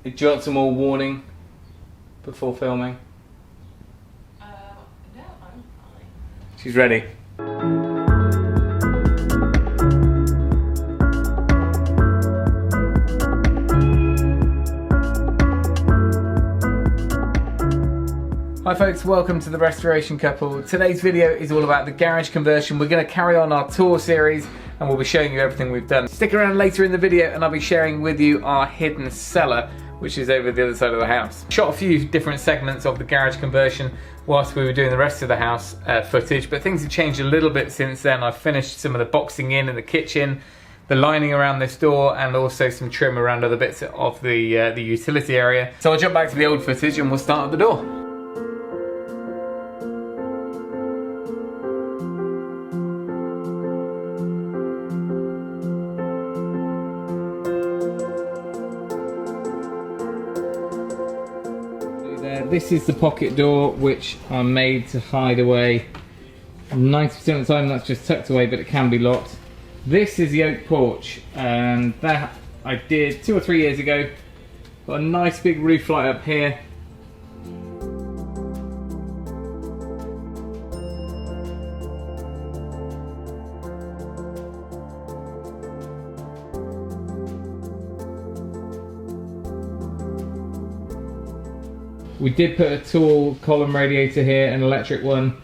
Do you want some more warning before filming? No, I'm fine. She's ready. Hi folks, welcome to the Restoration Couple. Today's video is all about the garage conversion. We're going to carry on our tour series and we'll be showing you everything we've done. Stick around later in the video and I'll be sharing with you our hidden cellar, which is over the other side of the house. Shot a few different segments of the garage conversion whilst we were doing the rest of the house footage, but things have changed a little bit since then. I've finished some of the boxing in the kitchen, the lining around this door, and also some trim around other bits of the utility area. So I'll jump back to the old footage and we'll start at the door. This is the pocket door, which I made to hide away. 90% of the time that's just tucked away, but it can be locked. This is the oak porch, and that I did 2 or 3 years ago. Got a nice big roof light up here. We did put a tall column radiator here, an electric one,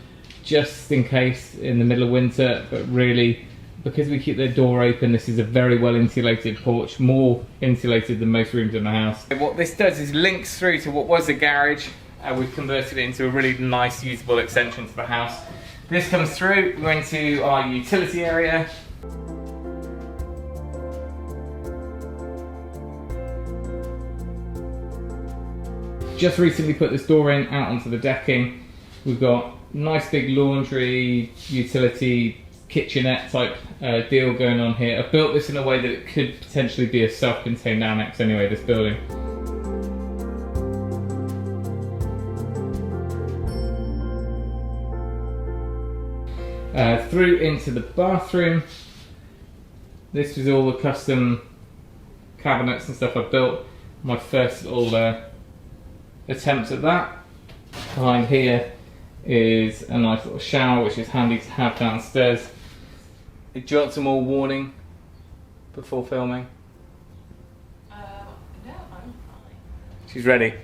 just in case in the middle of winter, but really, because we keep the door open, this is a very well insulated porch, more insulated than most rooms in the house. What this does is links through to what was a garage, and we've converted it into a really nice usable extension to the house. This comes through, we're into our utility area. Just recently put this door in, out onto the decking. We've got nice big laundry, utility, kitchenette type deal going on here. I've built this in a way that it could potentially be a self-contained annex anyway, this building. Through into the bathroom. This was all the custom cabinets and stuff I built. My first little attempts at that. Behind here is a nice little shower, which is handy to have downstairs. Do you want some more warning before filming? No, I'm fine. She's ready.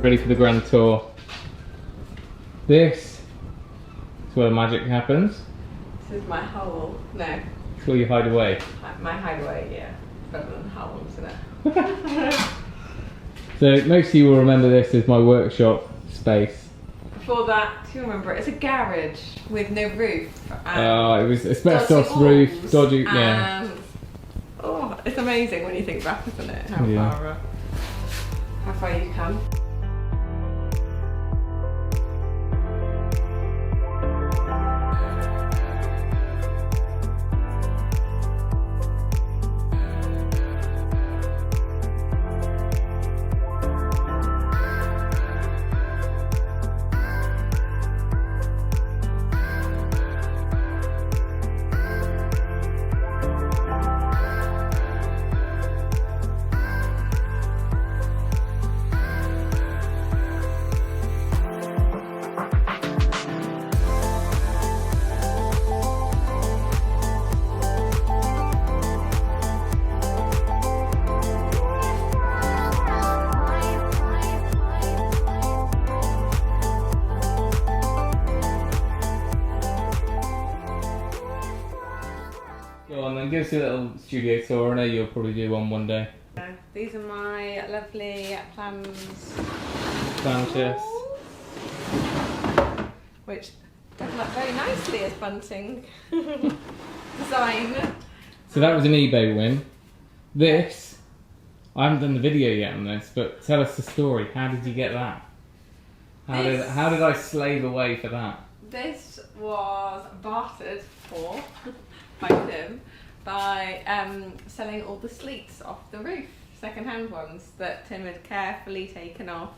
Ready for the grand tour. This is where the magic happens. This is my hole. No. It's where you hide away. My hideaway, yeah. Better than hole, isn't it? So most of you will remember this as my workshop space. Before that, do you remember it? It's a garage with no roof. It was asbestos roof, dodgy, yeah. Oh, it's amazing when you think back, isn't it? How far you've come. Go on then, give us a little studio tour. I know you'll probably do one day. These are my lovely plans. Plan chest. Which develop very nicely as bunting design. So that was an eBay win. This, I haven't done the video yet on this, but tell us the story. How did you get that? How did I slave away for that? This was bartered for by Tim by selling all the sleets off the roof, second-hand ones that Tim had carefully taken off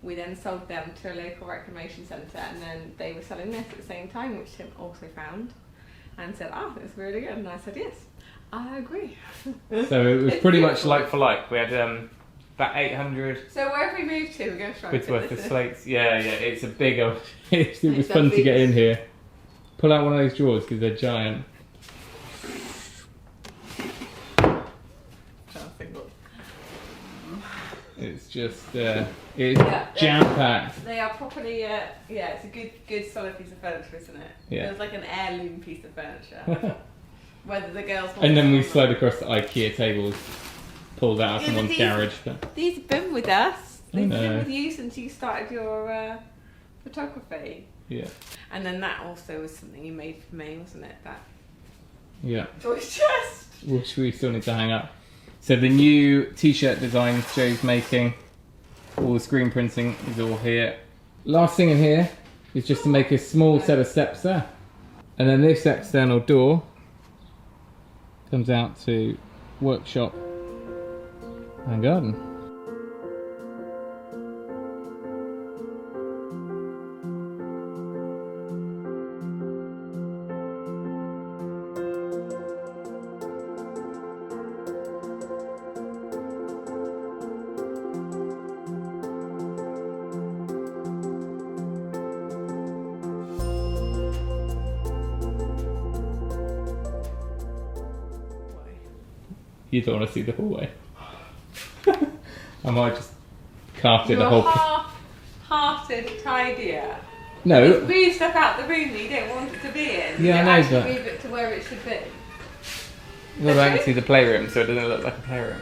We then sold them to a local reclamation centre, and then they were selling this at the same time, which Tim also found and said, it's really good. And I said, yes, I agree. So it was pretty much like for like. We had about 800. So wherever we moved to, we're going to try quid's and worth fit of this in. slates. Yeah, it was It's fun to lovely. get in here. Pull out one of those drawers because they're giant. It's just, it's jam-packed. They are properly, it's a good solid piece of furniture, isn't it? Yeah. Feels like an heirloom piece of furniture. Whether the girls want And then we to- slide across the IKEA tables, pulled out of someone's garage. But These have been with us. I They've know. been with you since you started your photography. yeah, And then that also was something you made for me, wasn't it? That yeah. choice chest. Which we still need to hang up. So the new t-shirt designs Joe's making, all the screen printing is all here. Last thing in here is just to make a small set of steps there. And then this external door comes out to workshop and garden. You don't want to see the hallway. I might just carved it You're a whole. half-hearted tidier. No. Just move stuff out the room that you don't want it to be in. Yeah, I You know, actually but- move it to where it should be. Well, I can see the playroom, so it doesn't look like a playroom.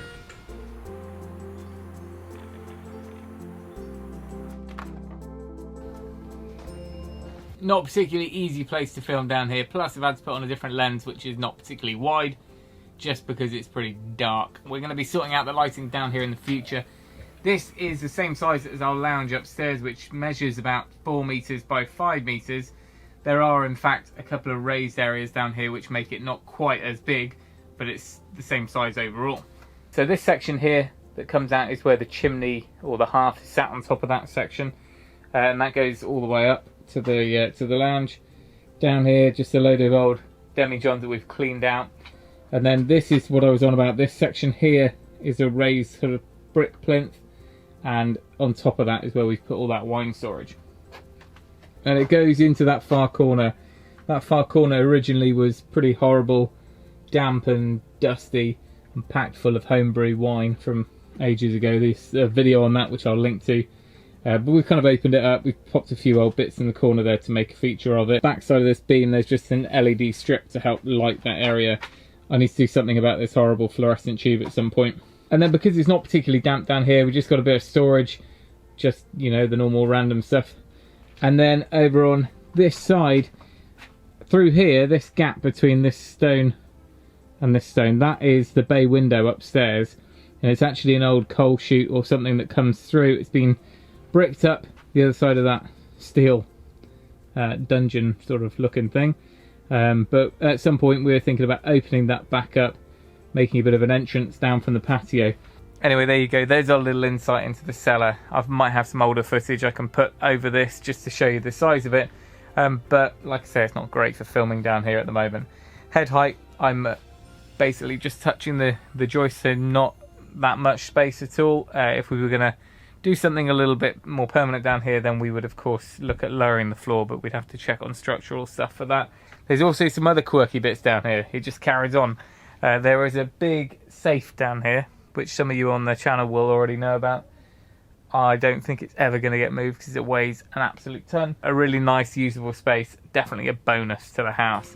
Not a particularly easy place to film down here. Plus, I've had to put on a different lens, which is not particularly wide, just because it's pretty dark. We're going to be sorting out the lighting down here in the future. This is the same size as our lounge upstairs, which measures about 4 meters by 5 meters. There are, in fact, a couple of raised areas down here which make it not quite as big, but it's the same size overall. So this section here that comes out is where the chimney or the hearth is sat on top of that section, and that goes all the way up to the lounge. Down here, just a load of old demijohns that we've cleaned out. And then this is what I was on about. This section here is a raised sort of brick plinth, and on top of that is where we've put all that wine storage. And it goes into that far corner. That far corner originally was pretty horrible, damp and dusty, and packed full of homebrew wine from ages ago. There's a video on that which I'll link to. But we've kind of opened it up. We've popped a few old bits in the corner there to make a feature of it. Backside of this beam, there's just an LED strip to help light that area. I need to do something about this horrible fluorescent tube at some point. And then because it's not particularly damp down here, we just got a bit of storage, just, you know, the normal random stuff. And then over on this side, through here, this gap between this stone and this stone, that is the bay window upstairs. And it's actually an old coal chute or something that comes through. It's been bricked up the other side of that steel dungeon sort of looking thing. But at some point we were thinking about opening that back up, making a bit of an entrance down from the patio. Anyway, there you go. There's our little insight into the cellar. I might have some older footage I can put over this just to show you the size of it. But like I say, it's not great for filming down here at the moment. Head height, I'm basically just touching the joist, so not that much space at all. If we were going to do something a little bit more permanent down here, then we would of course look at lowering the floor, but we'd have to check on structural stuff for that. There's also some other quirky bits down here. It just carries on. There is a big safe down here, which some of you on the channel will already know about. I don't think it's ever going to get moved because it weighs an absolute ton. A really nice usable space, definitely a bonus to the house.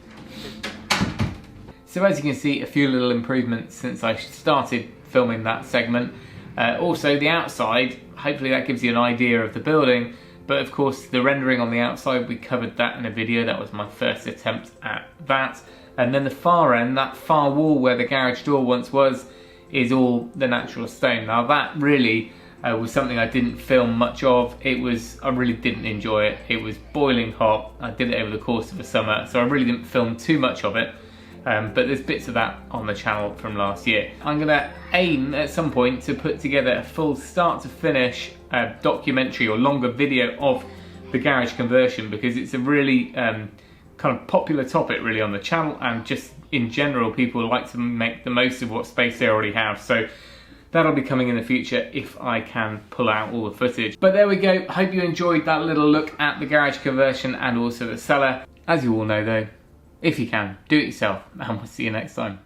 So as you can see, a few little improvements since I started filming that segment. Also the outside, hopefully that gives you an idea of the building, but of course the rendering on the outside, we covered that in a video. That was my first attempt at that. And then the far end, that far wall where the garage door once was, is all the natural stone. Now that really was something I didn't film much of. I really didn't enjoy it. It was boiling hot. I did it over the course of the summer, so I really didn't film too much of it. But there's bits of that on the channel from last year. I'm gonna aim at some point to put together a full start to finish documentary or longer video of the garage conversion, because it's a really kind of popular topic really on the channel, and just in general people like to make the most of what space they already have. So that'll be coming in the future if I can pull out all the footage. But there we go. Hope you enjoyed that little look at the garage conversion and also the cellar. As you all know though, if you can, do it yourself, and we'll see you next time.